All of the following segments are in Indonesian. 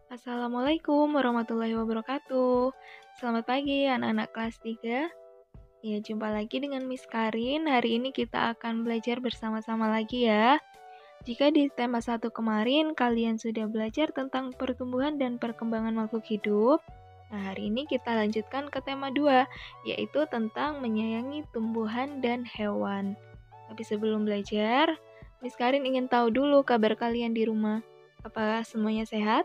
Assalamualaikum warahmatullahi wabarakatuh. Selamat pagi anak-anak kelas 3. Ya, jumpa lagi dengan Miss Karin. Hari ini kita akan belajar bersama-sama lagi ya. Jika di tema 1 kemarin kalian sudah belajar tentang pertumbuhan dan perkembangan makhluk hidup, nah hari ini kita lanjutkan ke tema 2, yaitu tentang menyayangi tumbuhan dan hewan. Tapi sebelum belajar, Miss Karin ingin tahu dulu kabar kalian di rumah. Apakah semuanya sehat?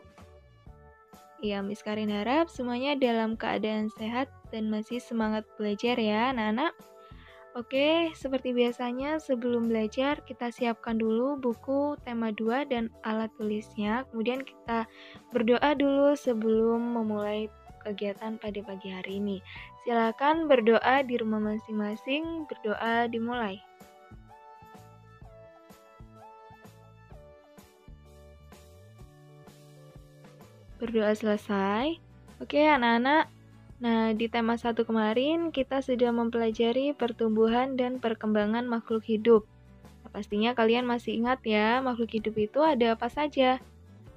Ya, Miss Karin harap semuanya dalam keadaan sehat dan masih semangat belajar ya, anak-anak. Oke, seperti biasanya sebelum belajar kita siapkan dulu buku tema 2 dan alat tulisnya. Kemudian kita berdoa dulu sebelum memulai kegiatan pada pagi hari ini. Silakan berdoa di rumah masing-masing, berdoa dimulai. Berdoa selesai. Oke, anak-anak. Nah, di tema 1 kemarin kita sudah mempelajari pertumbuhan dan perkembangan makhluk hidup. Nah, pastinya kalian masih ingat ya, makhluk hidup itu ada apa saja?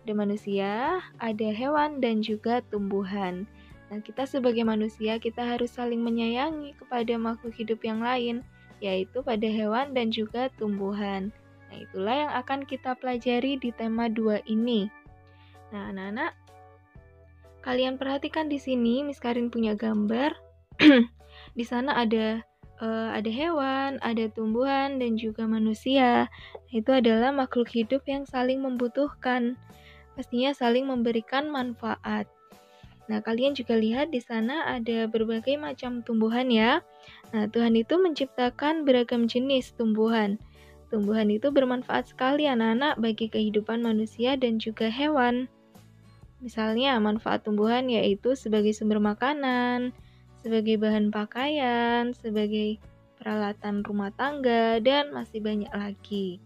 Ada manusia, ada hewan, dan juga tumbuhan. Nah, kita sebagai manusia, kita harus saling menyayangi kepada makhluk hidup yang lain, yaitu pada hewan dan juga tumbuhan. Nah, itulah yang akan kita pelajari di tema 2 ini. Nah, anak-anak, kalian perhatikan di sini, Miss Karin punya gambar. Di sana ada hewan, ada tumbuhan, dan juga manusia. Itu adalah makhluk hidup yang saling membutuhkan. Pastinya saling memberikan manfaat. Nah, kalian juga lihat di sana ada berbagai macam tumbuhan ya. Nah, Tuhan itu menciptakan beragam jenis tumbuhan. Tumbuhan itu bermanfaat sekali anak-anak bagi kehidupan manusia dan juga hewan. Misalnya, manfaat tumbuhan yaitu sebagai sumber makanan, sebagai bahan pakaian, sebagai peralatan rumah tangga, dan masih banyak lagi.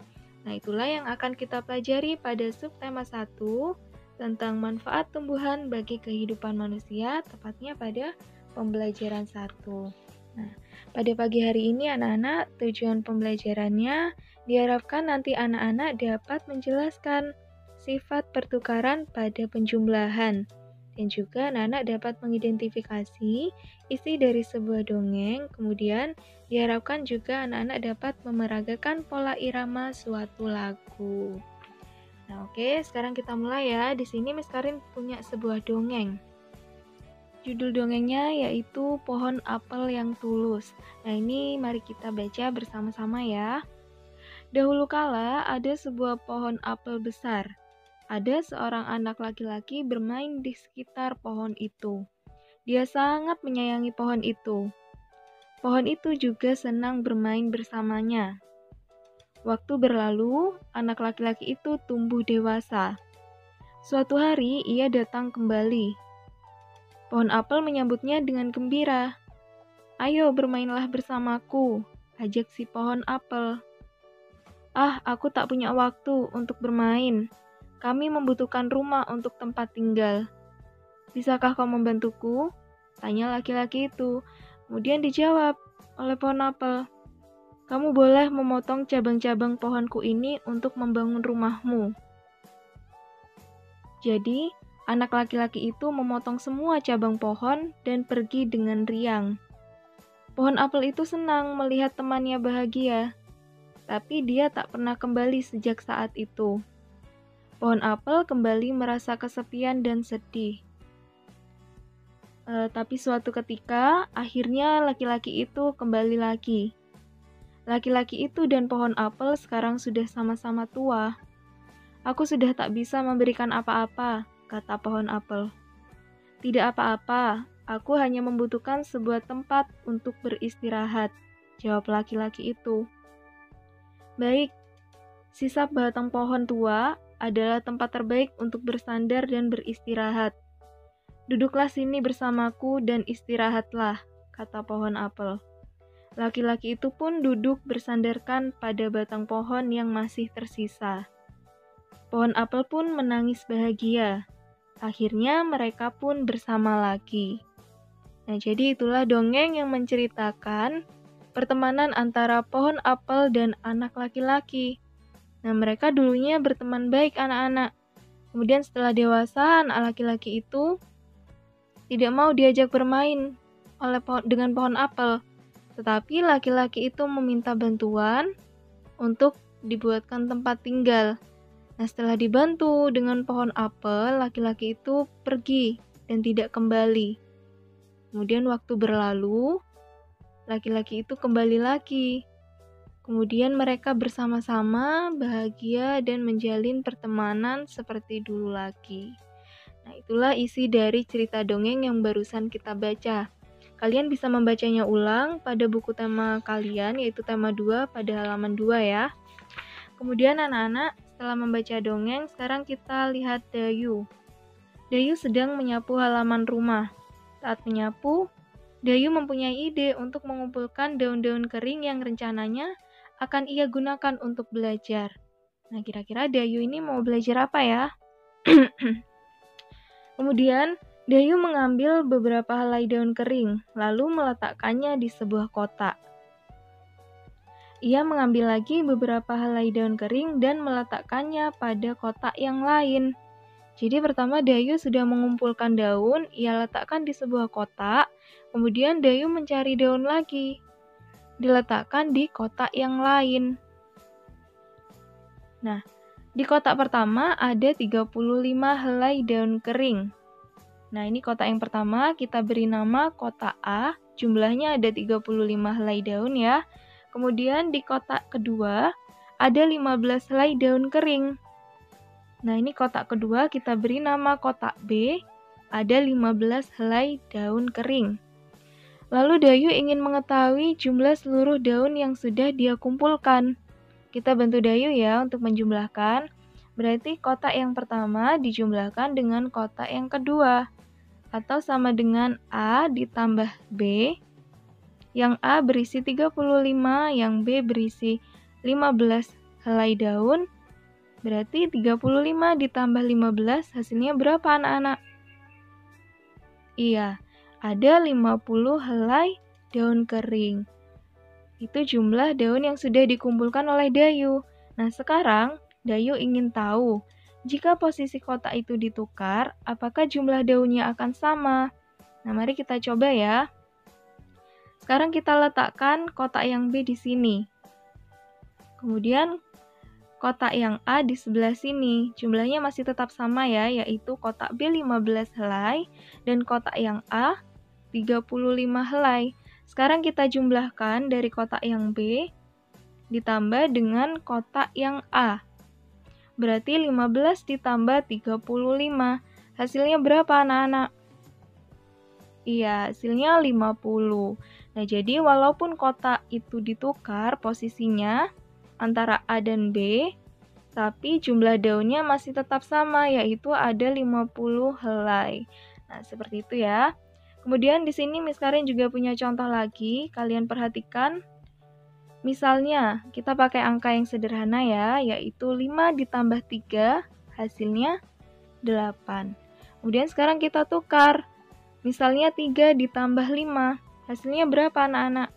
Nah, itulah yang akan kita pelajari pada subtema 1 tentang manfaat tumbuhan bagi kehidupan manusia, tepatnya pada pembelajaran 1. Nah, pada pagi hari ini anak-anak, tujuan pembelajarannya diharapkan nanti anak-anak dapat menjelaskan sifat pertukaran pada penjumlahan, dan juga anak-anak dapat mengidentifikasi isi dari sebuah dongeng. Kemudian diharapkan juga anak-anak dapat memeragakan pola irama suatu lagu. Nah, oke, sekarang kita mulai ya. Di sini Miss Karin punya sebuah dongeng. Judul dongengnya yaitu Pohon Apel yang Tulus. Nah, ini mari kita baca bersama-sama ya. Dahulu kala ada sebuah pohon apel besar. Ada seorang anak laki-laki bermain di sekitar pohon itu. Dia sangat menyayangi pohon itu. Pohon itu juga senang bermain bersamanya. Waktu berlalu, anak laki-laki itu tumbuh dewasa. Suatu hari, ia datang kembali. Pohon apel menyambutnya dengan gembira. "Ayo bermainlah bersamaku," ajak si pohon apel. "Ah, aku tak punya waktu untuk bermain. Kami membutuhkan rumah untuk tempat tinggal. Bisakah kau membantuku?" tanya laki-laki itu. Kemudian dijawab oleh pohon apel, "Kamu boleh memotong cabang-cabang pohonku ini untuk membangun rumahmu." Jadi, anak laki-laki itu memotong semua cabang pohon dan pergi dengan riang. Pohon apel itu senang melihat temannya bahagia, tapi dia tak pernah kembali sejak saat itu. Pohon apel kembali merasa kesepian dan sedih. Tapi suatu ketika, akhirnya laki-laki itu kembali lagi. Laki-laki itu dan pohon apel sekarang sudah sama-sama tua. "Aku sudah tak bisa memberikan apa-apa," kata pohon apel. "Tidak apa-apa, aku hanya membutuhkan sebuah tempat untuk beristirahat," jawab laki-laki itu. "Baik, sisa batang pohon tua adalah tempat terbaik untuk bersandar dan beristirahat. Duduklah sini bersamaku dan istirahatlah," kata pohon apel. Laki-laki itu pun duduk bersandarkan pada batang pohon yang masih tersisa. Pohon apel pun menangis bahagia. Akhirnya mereka pun bersama lagi. Nah, jadi itulah dongeng yang menceritakan pertemanan antara pohon apel dan anak laki-laki. Nah, mereka dulunya berteman baik anak-anak. Kemudian setelah dewasa, anak laki-laki itu tidak mau diajak bermain dengan pohon apel, tetapi laki-laki itu meminta bantuan untuk dibuatkan tempat tinggal. Nah, setelah dibantu dengan pohon apel, laki-laki itu pergi dan tidak kembali. Kemudian waktu berlalu, laki-laki itu kembali lagi. Kemudian mereka bersama-sama bahagia dan menjalin pertemanan seperti dulu lagi. Nah, itulah isi dari cerita dongeng yang barusan kita baca. Kalian bisa membacanya ulang pada buku tema kalian, yaitu tema 2 pada halaman 2 ya. Kemudian anak-anak, setelah membaca dongeng, sekarang kita lihat Dayu. Dayu sedang menyapu halaman rumah. Saat menyapu, Dayu mempunyai ide untuk mengumpulkan daun-daun kering yang rencananya akan ia gunakan untuk belajar. Nah, kira-kira Dayu ini mau belajar apa ya? Kemudian, Dayu mengambil beberapa helai daun kering, lalu meletakkannya di sebuah kotak. Ia mengambil lagi beberapa helai daun kering dan meletakkannya pada kotak yang lain. Jadi pertama Dayu sudah mengumpulkan daun, ia letakkan di sebuah kotak, kemudian Dayu mencari daun lagi, diletakkan di kotak yang lain. Nah, di kotak pertama ada 35 helai daun kering. Nah, ini kotak yang pertama kita beri nama kotak A, jumlahnya ada 35 helai daun ya. Kemudian di kotak kedua ada 15 helai daun kering. Nah, ini kotak kedua kita beri nama kotak B, ada 15 helai daun kering. Lalu Dayu ingin mengetahui jumlah seluruh daun yang sudah dia kumpulkan. Kita bantu Dayu ya untuk menjumlahkan. Berarti kotak yang pertama dijumlahkan dengan kotak yang kedua. Atau sama dengan A ditambah B, yang A berisi 35, yang B berisi 15 helai daun, berarti 35 ditambah 15 hasilnya berapa anak-anak? Iya, ada 50 helai daun kering. Itu jumlah daun yang sudah dikumpulkan oleh Dayu. Nah, sekarang Dayu ingin tahu, jika posisi kotak itu ditukar, apakah jumlah daunnya akan sama? Nah, mari kita coba ya. Sekarang kita letakkan kotak yang B di sini. Kemudian kotak yang A di sebelah sini. Jumlahnya masih tetap sama ya, yaitu kotak B 15 helai dan kotak yang A 35 helai. Sekarang kita jumlahkan dari kotak yang B ditambah dengan kotak yang A. Berarti 15 ditambah 35. Hasilnya berapa anak-anak? Iya, hasilnya 50. Nah, jadi walaupun kotak itu ditukar posisinya antara A dan B, tapi jumlah daunnya masih tetap sama, yaitu ada 50 helai. Nah, seperti itu ya. Kemudian di sini Miss Karin juga punya contoh lagi, kalian perhatikan. Misalnya, kita pakai angka yang sederhana ya, yaitu 5 ditambah 3, hasilnya 8. Kemudian sekarang kita tukar. Misalnya 3 ditambah 5, hasilnya berapa anak-anak?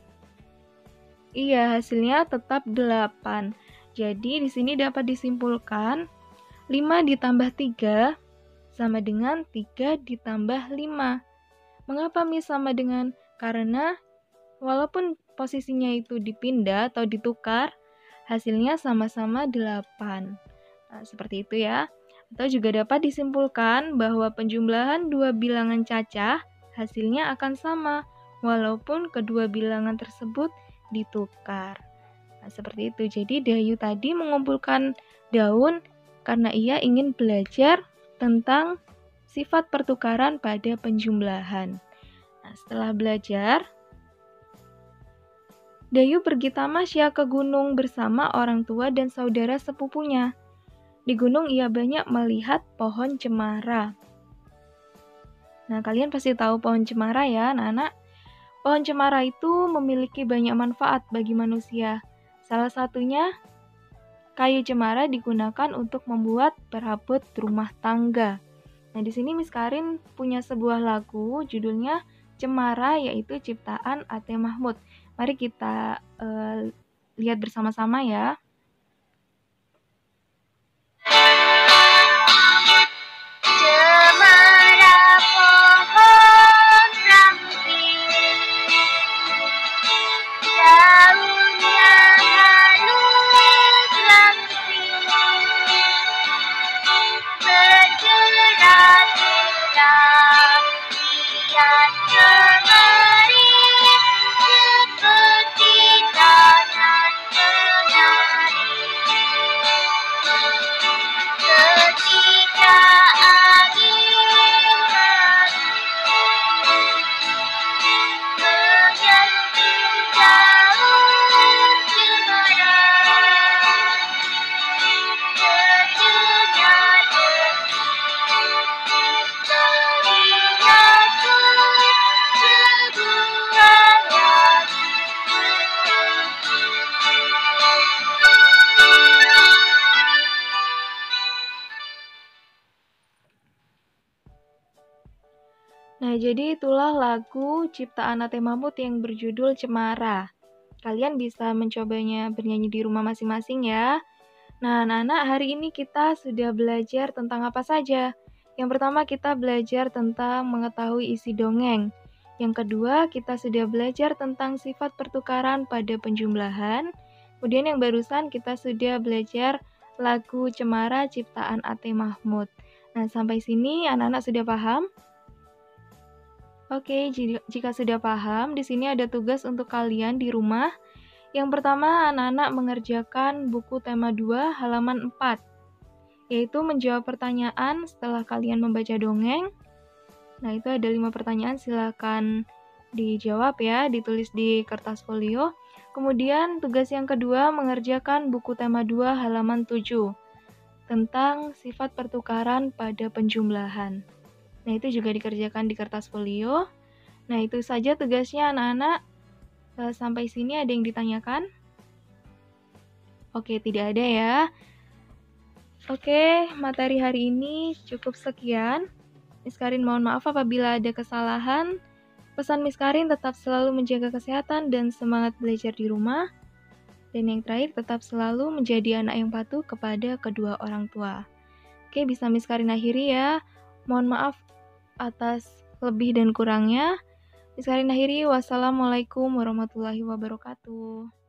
Iya, hasilnya tetap 8. Jadi di sini dapat disimpulkan 5 ditambah 3 sama dengan 3 ditambah 5. Mengapa Miss sama dengan? Karena walaupun posisinya itu dipindah atau ditukar, hasilnya sama-sama 8. Nah, seperti itu ya. Atau juga dapat disimpulkan bahwa penjumlahan dua bilangan cacah hasilnya akan sama, walaupun kedua bilangan tersebut ditukar. Nah, seperti itu. Jadi Dayu tadi mengumpulkan daun karena ia ingin belajar tentang sifat pertukaran pada penjumlahan. Nah, setelah belajar, Dayu pergi tamasya ke gunung bersama orang tua dan saudara sepupunya. Di gunung ia banyak melihat pohon cemara. Nah, kalian pasti tahu pohon cemara ya, anak-anak. Pohon cemara itu memiliki banyak manfaat bagi manusia. Salah satunya, kayu cemara digunakan untuk membuat perabot rumah tangga. Nah, di sini Miss Karin punya sebuah lagu, judulnya Cemara, yaitu ciptaan A.T. Mahmud. Mari kita lihat bersama-sama ya. Nah, jadi itulah lagu ciptaan Ate Mahmud yang berjudul Cemara. Kalian bisa mencobanya bernyanyi di rumah masing-masing ya. Nah, anak-anak, hari ini kita sudah belajar tentang apa saja? Yang pertama, kita belajar tentang mengetahui isi dongeng. Yang kedua, kita sudah belajar tentang sifat pertukaran pada penjumlahan. Kemudian yang barusan kita sudah belajar lagu Cemara ciptaan Ate Mahmud. Nah, sampai sini anak-anak sudah paham? Oke, jika sudah paham, di sini ada tugas untuk kalian di rumah. Yang pertama, anak-anak mengerjakan buku tema 2 halaman 4, yaitu menjawab pertanyaan setelah kalian membaca dongeng. Nah, itu ada 5 pertanyaan, silakan dijawab ya, ditulis di kertas folio. Kemudian tugas yang kedua mengerjakan buku tema 2 halaman 7, tentang sifat pertukaran pada penjumlahan. Nah, itu juga dikerjakan di kertas folio. Nah, itu saja tugasnya anak-anak. Sampai sini ada yang ditanyakan? Oke, tidak ada ya. Oke, materi hari ini cukup sekian. Miss Karin mohon maaf apabila ada kesalahan. Pesan Miss Karin tetap selalu menjaga kesehatan dan semangat belajar di rumah. Dan yang terakhir, tetap selalu menjadi anak yang patuh kepada kedua orang tua. Oke, bisa Miss Karin akhiri ya. Mohon maaf atas lebih dan kurangnya. Miss Karin akhiri, wassalamualaikum warahmatullahi wabarakatuh.